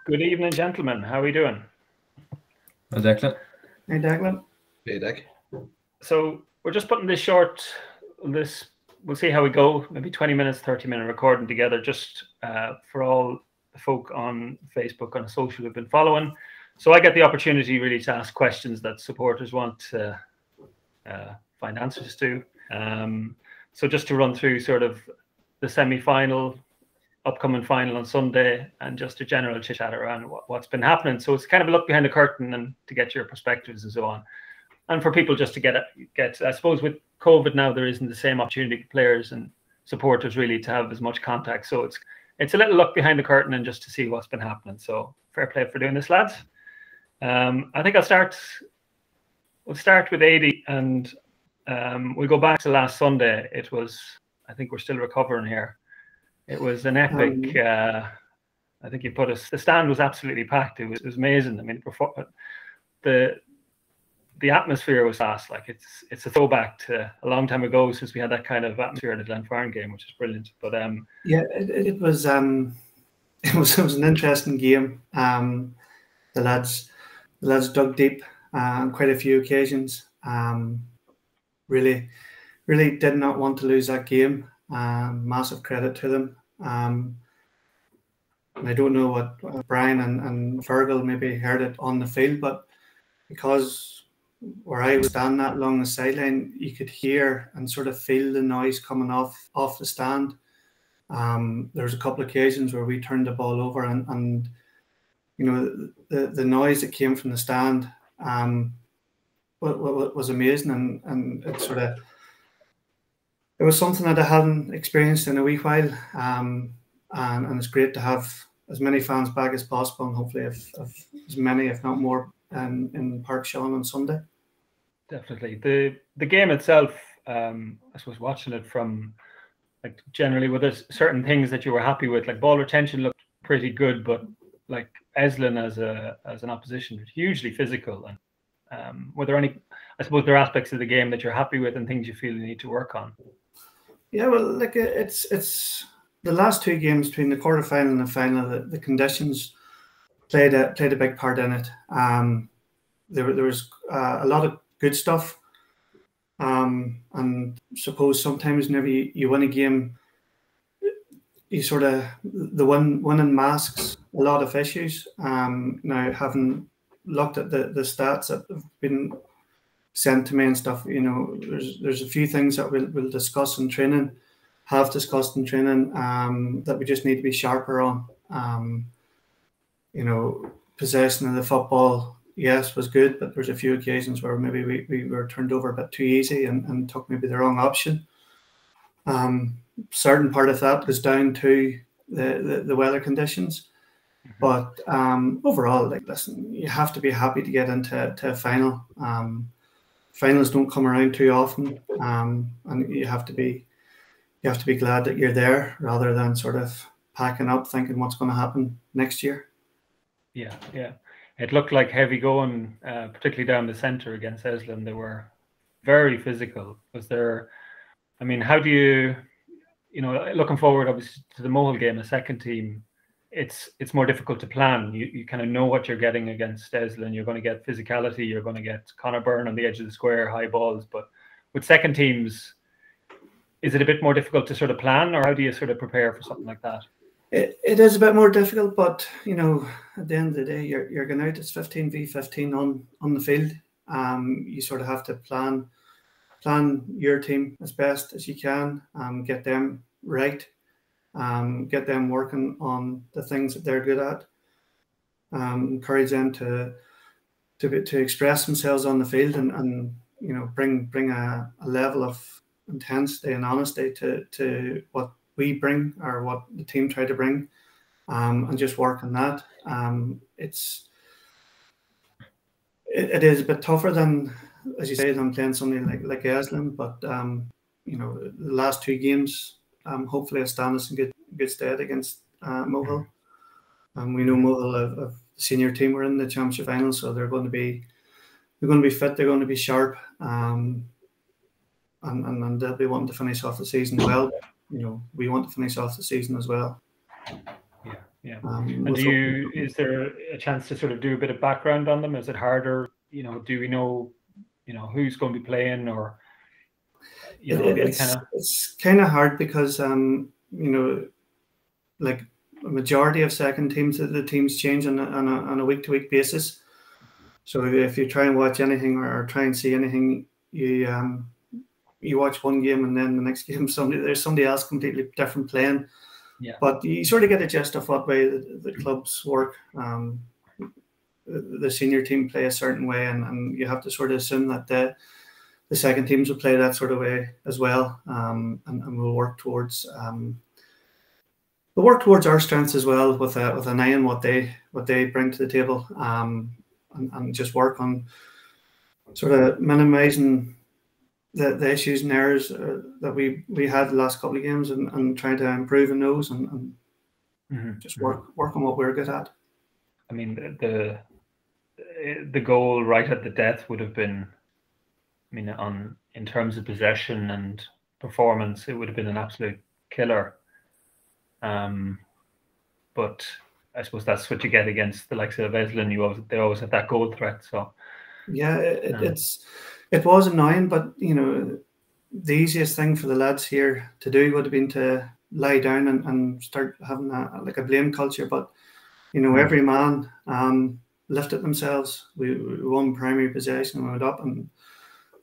Good evening, gentlemen. How are we doing? Hi, Declan. Hey, Declan. Hey, Dick. So we're just putting this short, we'll see how we go, maybe 20 minutes, 30-minute recording together, just for all the folk on Facebook, on social who've been following. So I get the opportunity really to ask questions that supporters want to find answers to. So just to run through sort of the semi-final, upcoming final on Sunday, and just a general chit chat around what's been happening. So it's kind of a look behind the curtain and to get your perspectives and so on. And for people just to get, I suppose with COVID now, there isn't the same opportunity for players and supporters really to have as much contact. So it's a little look behind the curtain and just to see what's been happening. So fair play for doing this, lads. I think we'll start with Aidy, and we'll go back to last Sunday. It was, I think we're still recovering here. It was an epic. I think you put us. The stand was absolutely packed. It was amazing. I mean, the atmosphere was fast. Like it's a throwback to a long time ago since we had that kind of atmosphere in the Glenfarne game, which is brilliant. But yeah, it was an interesting game. The lads dug deep on quite a few occasions. Really did not want to lose that game. Massive credit to them. And I don't know what Brian and Fergal maybe heard it on the field, but because where I was standing that along the sideline, you could hear and sort of feel the noise coming off the stand. There was a couple of occasions where we turned the ball over, and you know the noise that came from the stand was amazing, and it was something that I hadn't experienced in a wee while, and it's great to have as many fans back as possible, and hopefully as many, if not more, in Park Sean on Sunday. Definitely. The game itself, I suppose watching it from, like, generally, were there certain things that you were happy with? Like ball retention looked pretty good, but like Eslin as an opposition, hugely physical. And were there any, I suppose, there are aspects of the game that you're happy with and things you feel you need to work on? Yeah, well, like it's the last two games between the quarterfinal and the final. The conditions played a big part in it. There was a lot of good stuff, and suppose sometimes whenever you win a game, you sort of winning masks a lot of issues. Now, having looked at the stats that have been sent to me and stuff, you know, there's a few things that we'll discuss in training, have discussed in training, that we just need to be sharper on. You know, possession of the football, yes, was good, but there's a few occasions where maybe we were turned over a bit too easy and took maybe the wrong option. Certain part of that was down to the weather conditions. But overall, like, listen, you have to be happy to get into a final. Finals don't come around too often, and you have to be glad that you're there rather than sort of packing up thinking what's going to happen next year. Yeah. It looked like heavy going, particularly down the centre against Eslin. They were very physical. Was there? I mean, how do you know, looking forward obviously to the Mohill game, a second team? It's more difficult to plan. You kind of know what you're getting against Eslin. You're going to get physicality. You're going to get Conor Byrne on the edge of the square, high balls. But with second teams, is it a bit more difficult to sort of plan, or how do you sort of prepare for something like that? It is a bit more difficult, but you know, at the end of the day, you're going out. It's 15v15 on the field. You sort of have to plan your team as best as you can. Get them right. Get them working on the things that they're good at. Encourage them to express themselves on the field, and you know, bring a level of intensity and honesty to what we bring or what the team try to bring, and just work on that. It is a bit tougher than, as you say, than playing something like Eslin, but you know, the last two games, hopefully will stand us in good stead against Mohill. We know Mohill, the senior team, were in the championship final, so they're going to be fit, they're going to be sharp, and they'll be wanting to finish off the season well. You know, we want to finish off the season as well. Yeah. And is there a chance to sort of do a bit of background on them? Is it harder? Do we know, who's going to be playing, or it's kind of hard because like a majority of second teams, the teams change on a week-to-week basis. So if you try and watch anything or try and see anything, you watch one game and then the next game there's somebody else completely different playing. Yeah. But you sort of get a gist of what way the clubs work. The senior team play a certain way, and you have to sort of assume that the second teams will play that sort of way as well, and we'll work towards our strengths as well with an eye on what they bring to the table, and just work on sort of minimising the issues and errors that we had the last couple of games, and trying to improve in those, and just work on what we're good at. I mean, the goal right at the death would have been, I mean, in terms of possession and performance, it would have been an absolute killer. But I suppose that's what you get against the likes of Eslin. They always have that goal threat. So yeah, it was annoying, but the easiest thing for the lads here to do would have been to lie down and start having a blame culture. But every man lifted themselves. We won primary possession and went up, and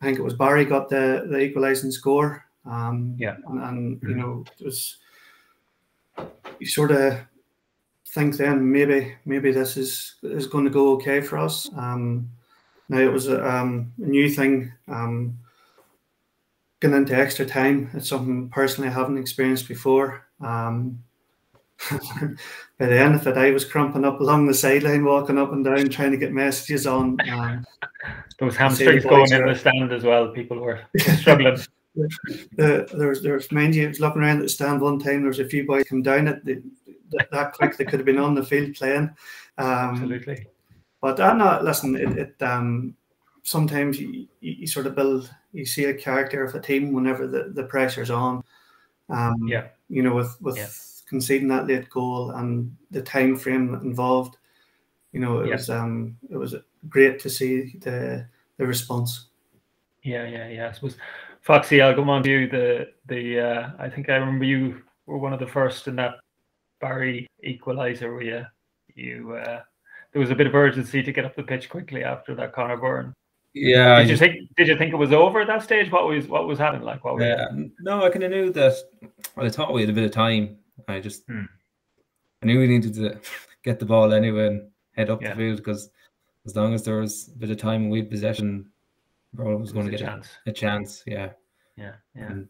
I think it was Barry got the equalising score. And it was, you sort of think then maybe this is going to go okay for us. Now it was a new thing, going into extra time. It's something personally I haven't experienced before. By the end of it, I was cramping up along the sideline, walking up and down, trying to get messages on. Those hamstrings going in the stand as well. People were struggling. There's mind you, I was looking around at the stand one time. There was a few boys come down it that quick. They could have been on the field playing. Absolutely. But I'm not. Listen, it sometimes you sort of build. You see a character of a team whenever the pressure's on. With conceding that late goal and the time frame involved, it was great to see the response. I suppose, Foxy, I'll go on to you. I think I remember you were one of the first in that Barry equaliser where there was a bit of urgency to get up the pitch quickly after that Conor Byrne. Yeah. Did you think it was over at that stage? What was happening? Like, what? No, I kind of knew that. Well, I thought we had a bit of time. I knew we needed to get the ball anyway and head up the field, because as long as there was a bit of time and we had possession, Roland was going to get a chance. Yeah. And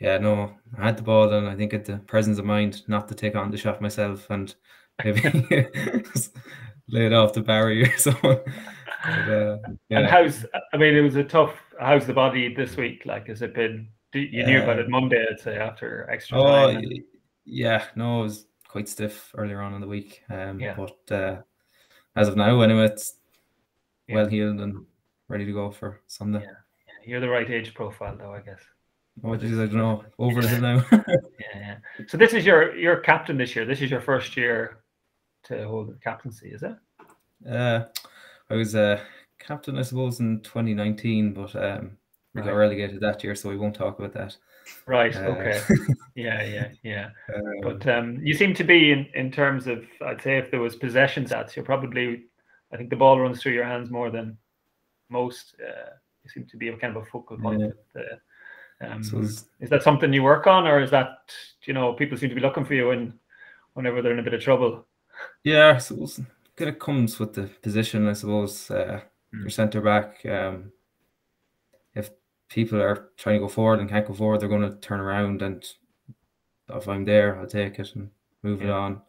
no, I had the ball, and I think had the presence of mind not to take on the shot myself and maybe lay it off the barrier or something. And it was a tough. How's the body this week? Like, has it been? You knew about it Monday, I'd say, after extra time. It was quite stiff earlier on in the week. But as of now, anyway, it's well healed and ready to go for Sunday. Yeah. You're the right age profile, though, I guess. Oh, geez, I don't know. Over the hill now. So this is your captain this year. This is your first year to hold the captaincy, is it? I was captain, I suppose, in 2019, but we got relegated that year, so we won't talk about that. Right. Okay. Yeah. But you seem to be in terms of, I'd say, if there was possession stats, you're probably, I think the ball runs through your hands more than most. You seem to be a kind of a focal point. Is that something you work on, or is that, people seem to be looking for you whenever they're in a bit of trouble? Yeah, I suppose it kind of comes with the position, I suppose. Your centre back, if people are trying to go forward and can't go forward, they're going to turn around, and if I'm there, I'll take it and move it on.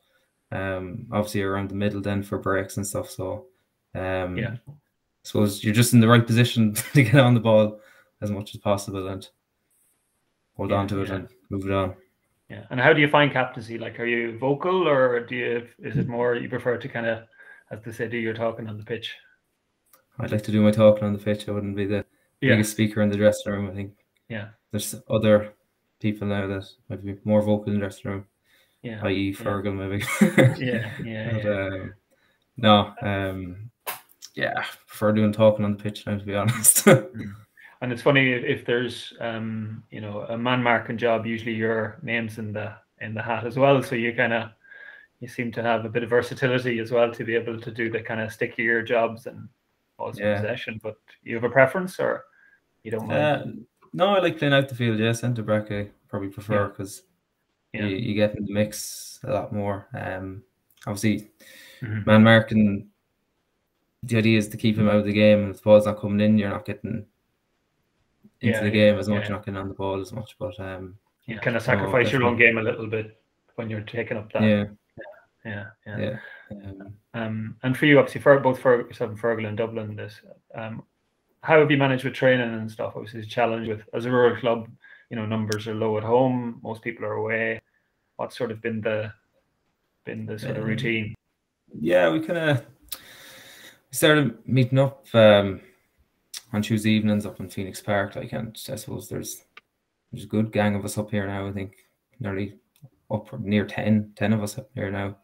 Obviously around the middle then for breaks and stuff. So I suppose you're just in the right position to get on the ball as much as possible and hold on to it and move it on. Yeah. And how do you find captaincy? Like, are you vocal, or is it more you prefer to kind of, as they say, do your talking on the pitch? I'd like to do my talking on the pitch. I wouldn't be the biggest speaker in the dressing room. I think there's other people now that might be more vocal in the dressing room. Yeah. i.e. Fergal maybe. Yeah. Yeah, prefer doing talking on the pitch now, to be honest. And it's funny if there's you know, a man marking job, usually your name's in the hat as well. So you seem to have a bit of versatility as well to be able to do the kind of stickier jobs and also possession. But you have a preference, or you don't mind? No, I like playing out the field. Yeah, centre back I probably prefer, because you get in the mix a lot more. Obviously, man marking, the idea is to keep him out of the game, and if the ball's not coming in, you're not getting into the game as much, you're not getting on the ball as much. But you kind of sacrifice your own game a little bit when you're taking up that. Yeah. And for you, obviously, for both yourself and Fergal in Dublin, how have you managed with training and stuff? Obviously, it's a challenge as a rural club. You know, numbers are low at home. Most people are away. What's sort of been the sort of routine? Yeah, we started meeting up on Tuesday evenings up in Phoenix Park. Like, and I suppose there's a good gang of us up here now. I think nearly up near 10 of us up here now.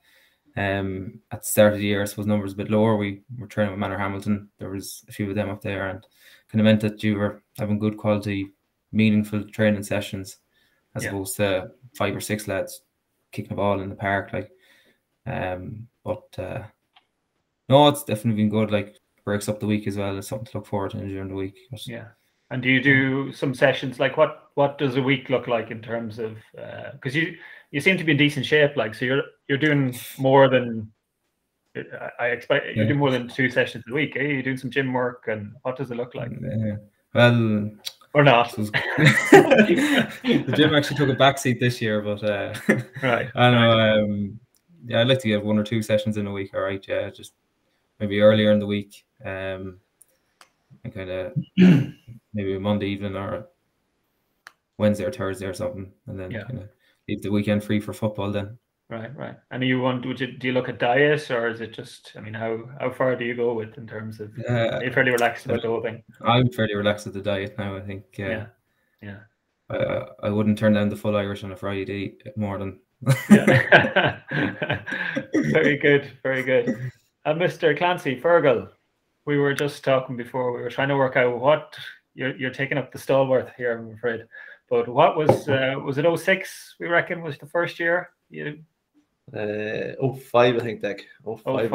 At the start of the year, I suppose numbers a bit lower. We were training with Manor Hamilton. There was a few of them up there, and kind of meant that you were having good quality, meaningful training sessions, as opposed to 5 or 6 lads kicking a ball in the park. Like, no, it's definitely been good. Like, breaks up the week as well. It's something to look forward to during the week. But, and do you do some sessions? Like, what does a week look like in terms of? Because you seem to be in decent shape. Like, so you're doing more than I expect. You're doing more than 2 sessions a week. You're doing some gym work, and what does it look like? Well, or not. The gym actually took a backseat this year, but right. I know. Yeah, I'd like to get 1 or 2 sessions in a week. All right, yeah, just maybe earlier in the week, and kind of maybe a Monday evening or Wednesday or Thursday or something, and then kind of leave the weekend free for football then. Right. And do you look at diet, or is it just? I mean, how far do you go with in terms of? Are you fairly relaxed about the whole thing? I'm fairly relaxed with the diet now. I think. Yeah. I wouldn't turn down the full Irish on a Friday more than. Very good. And Mr. Clancy, Fergal, we were just talking before. We were trying to work out what you're taking up the stalwart here, I'm afraid. But what was it 06, we reckon, was the first year? 05, I think, Dick. 05.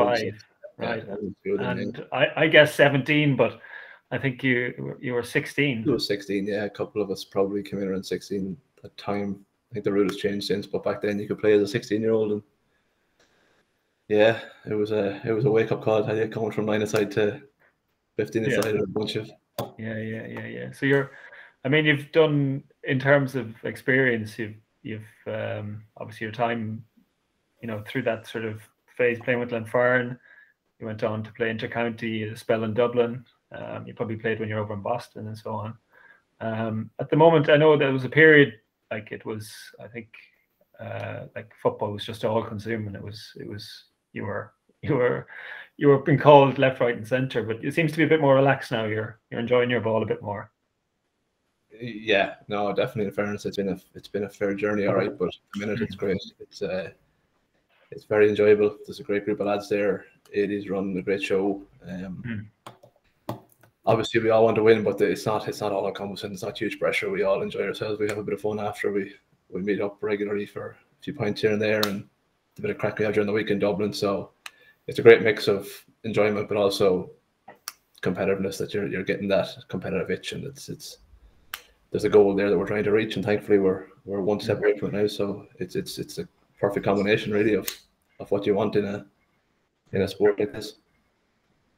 Right. And I guess 17, but I think you were 16. It was 16, yeah. A couple of us probably came in around 16 at the time. I think the rule has changed since, but back then you could play as a 16-year-old, and yeah, it was a wake-up call. I think coming from 9-a-side to 15-a-side, a bunch of. Yeah. So you've done, in terms of experience, you've obviously your time, through that sort of phase playing with Glenfarne. You went on to play intercounty, a spell in Dublin. You probably played when you're over in Boston and so on. At the moment, I know there was a period, like it was, I think, like football was just all consuming. It was you were being called left, right, and centre, but it seems to be a bit more relaxed now. You're enjoying your ball a bit more. Yeah, no, definitely. In fairness, it's been a fair journey, all right. But at the minute, it's great. It's very enjoyable. There's a great group of lads there. Aidy's running a great show. Obviously, we all want to win, but it's not all encompassing. It's not huge pressure. We all enjoy ourselves. We have a bit of fun after. We meet up regularly for a few pints here and there, and a bit of crack we have during the week in Dublin. So it's a great mix of enjoyment, but also competitiveness, that you're getting that competitive itch, and there's a goal there that we're trying to reach, and thankfully we're one step away from it now. So it's a perfect combination, really, of what you want in a sport like this.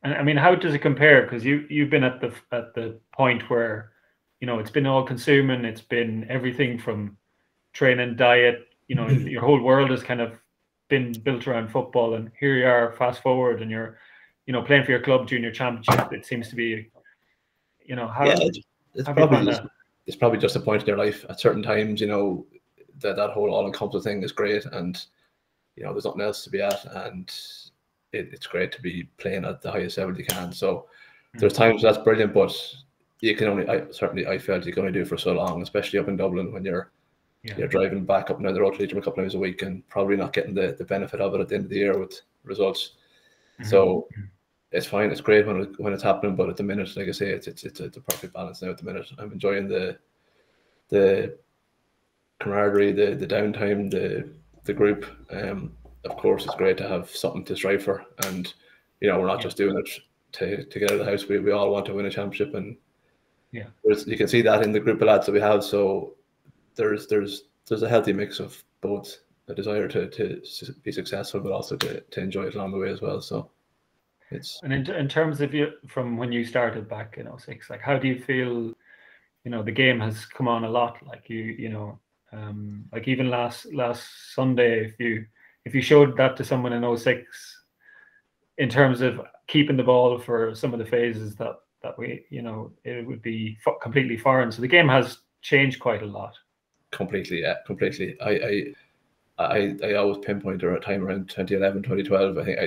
And I mean, how does it compare? Because you've been at the point where it's been all consuming. It's been everything from training, diet. Your whole world has kind of been built around football, and here you are, fast forward, and you're playing for your club junior championship. It seems to be how. Yeah, it's probably just a point in your life. At certain times, that whole all-encompassing thing is great, and there's nothing else to be at, and it's great to be playing at the highest level you can. So there's times that's brilliant, but you can only, I felt you can only do it for so long, especially up in Dublin when you're you're driving back up and down the road to Leitrim a couple of times a week and probably not getting the benefit of it at the end of the year with results. So it's fine. It's great when it's happening, but at the minute, like I say, it's a perfect balance now. At the minute, I'm enjoying the camaraderie, the downtime, the group. Of course, it's great to have something to strive for, and we're not just doing it to get out of the house. We all want to win a championship, and you can see that in the group of lads that we have. So there's a healthy mix of both a desire to be successful, but also to enjoy it along the way as well. So it's. And in terms of you from when you started back in 06, like how do you feel? The game has come on a lot. Like like even last Sunday, if you showed that to someone in 06, in terms of keeping the ball for some of the phases that we, it would be completely foreign. So the game has changed quite a lot. Completely, yeah, completely. I always pinpoint a time around 2011, 2012. I think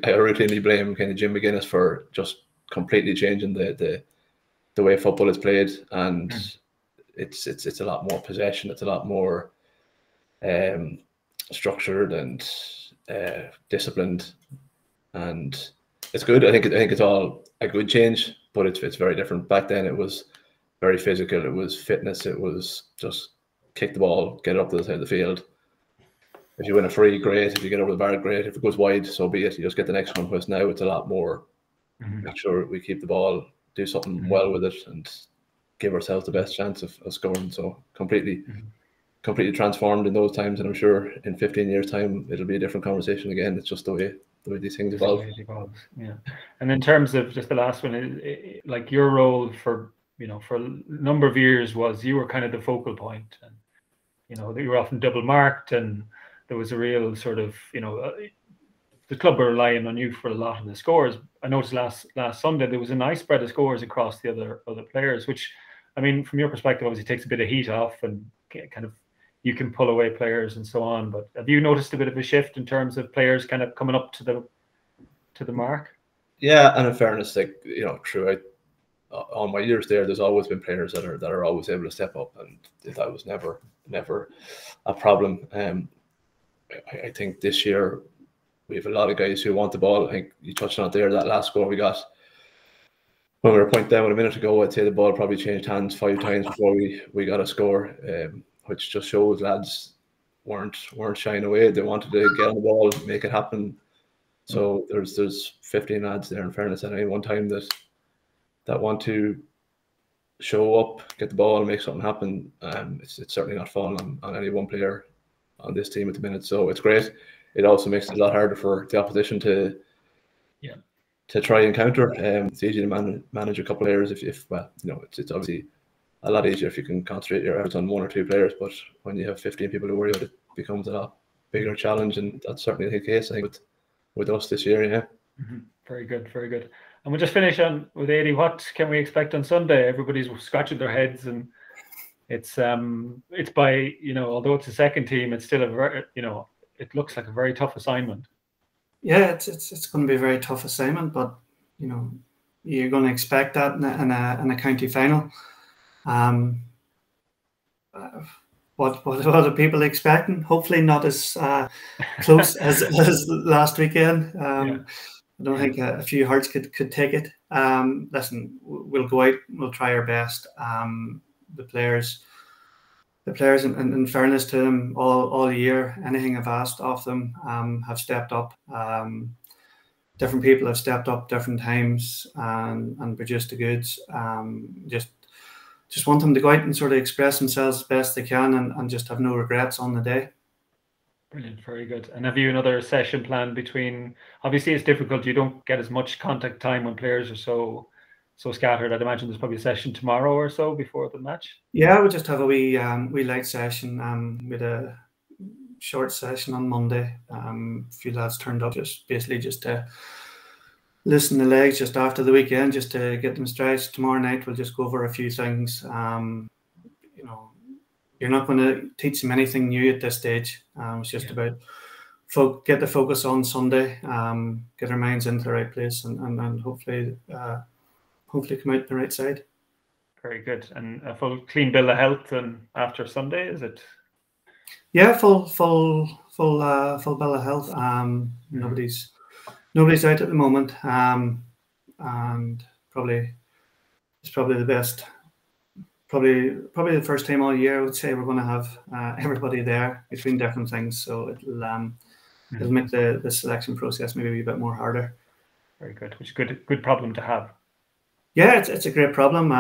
I routinely blame kind of Jim McGuinness for just completely changing the way football is played, and it's a lot more possession. It's a lot more structured and disciplined, and it's good. I think it's all a good change, but it's very different. Back then, it was very physical. It was fitness. It was just kick the ball, get it up to the side of the field. If you win a free, great. If you get over the bar, great. If it goes wide, so be it. You just get the next one. Whereas now it's a lot more. Make sure we keep the ball, do something well with it, and give ourselves the best chance of scoring. So completely transformed in those times, and I'm sure in 15 years' time it'll be a different conversation again. It's just the way these things evolve. Yeah. And in terms of just the last one, like your role for for a number of years was you were kind of the focal point, and you were often double marked, and there was a real sort of the club were relying on you for a lot of the scores. I noticed last Sunday there was a nice spread of scores across the other players, which, I mean, from your perspective, obviously takes a bit of heat off, and kind of you can pull away players and so on. But have you noticed a bit of a shift in terms of players kind of coming up to the mark? Yeah, and in fairness, like throughout all my years there's always been players that are always able to step up, and that was never a problem. I think this year we have a lot of guys who want the ball. I think you touched on it there. That last score we got when we were pointing down a minute ago, I'd say the ball probably changed hands 5 times before we got a score, which just shows lads weren't shying away. They wanted to get on the ball, make it happen. So there's 15 lads there, in fairness, at any one time that want to show up, get the ball, and make something happen. It's certainly not falling on any one player on this team at the minute. So it's great. It also makes it a lot harder for the opposition to try and counter. It's easy to manage a couple of players if it's obviously a lot easier if you can concentrate your efforts on 1 or 2 players. But when you have 15 people to worry about, it becomes a lot bigger challenge, and that's certainly the case, I think, with us this year. Yeah. Very good, very good. And we'll just finish on with Aidy. What can we expect on Sunday? Everybody's scratching their heads, and it's by although it's a second team, it's still a very it looks like a very tough assignment. Yeah, it's going to be a very tough assignment, but you're going to expect that in a county final. What are people expecting? Hopefully not as close as last weekend. I don't think a few hearts could take it. Listen, we'll go out, we'll try our best. The players, in fairness to them, all year, anything I've asked of them have stepped up. Different people have stepped up different times and produced the goods. Just want them to go out and sort of express themselves as best they can and just have no regrets on the day. Brilliant, very good. And have you another session planned between? Obviously, it's difficult. You don't get as much contact time when players are so scattered. I'd imagine there's probably a session tomorrow or so before the match. Yeah, we'll just have a wee light session with a short session on Monday. A few lads turned up just to listen the legs just after the weekend, just to get them stretched. Tomorrow night we'll just go over a few things. You're not going to teach them anything new at this stage. It's just about get the focus on Sunday, get our minds into the right place, and hopefully come out the right side. Very good. And a full clean bill of health and after Sunday, is it? Yeah, full bill of health. Nobody's out at the moment. And it's probably the best. Probably the first time all year I would say we're going to have everybody there between different things. So it'll make the selection process maybe a bit more harder. Very good. Which is good problem to have. Yeah, it's a great problem.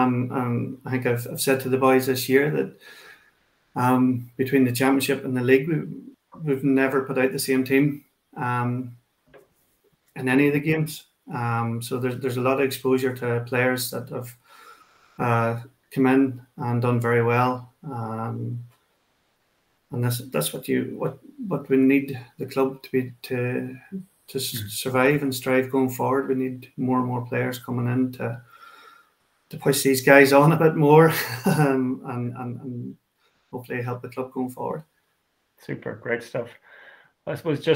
I think I've said to the boys this year that between the championship and the league, we've never put out the same team in any of the games. So there's a lot of exposure to players that have come in and done very well. And that's what we need the club to be to survive and strive going forward. We need more and more players coming in to push these guys on a bit more and hopefully help the club going forward. Super, great stuff. I suppose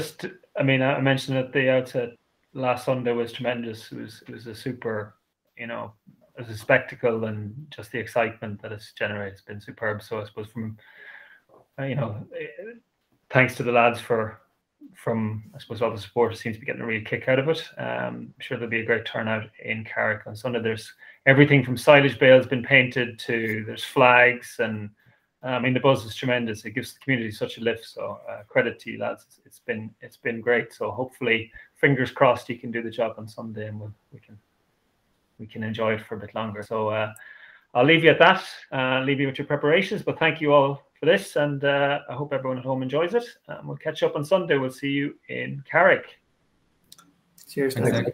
I mentioned at the outset, last Sunday was tremendous. It was a super, it was a spectacle, and just the excitement that it's generated has been superb. So I suppose from, thanks to the lads from I suppose all the supporters seems to be getting a real kick out of it. I'm sure there'll be a great turnout in Carrick on Sunday. There's everything from silage bales been painted to there's flags, and the buzz is tremendous. It gives the community such a lift. So credit to you lads. It's been great. So hopefully, fingers crossed, you can do the job on Sunday, and we can enjoy it for a bit longer. So I'll leave you at that. Leave you with your preparations. But thank you all for this, and I hope everyone at home enjoys it. We'll catch up on Sunday. We'll see you in Carrick. Cheers. Thanks.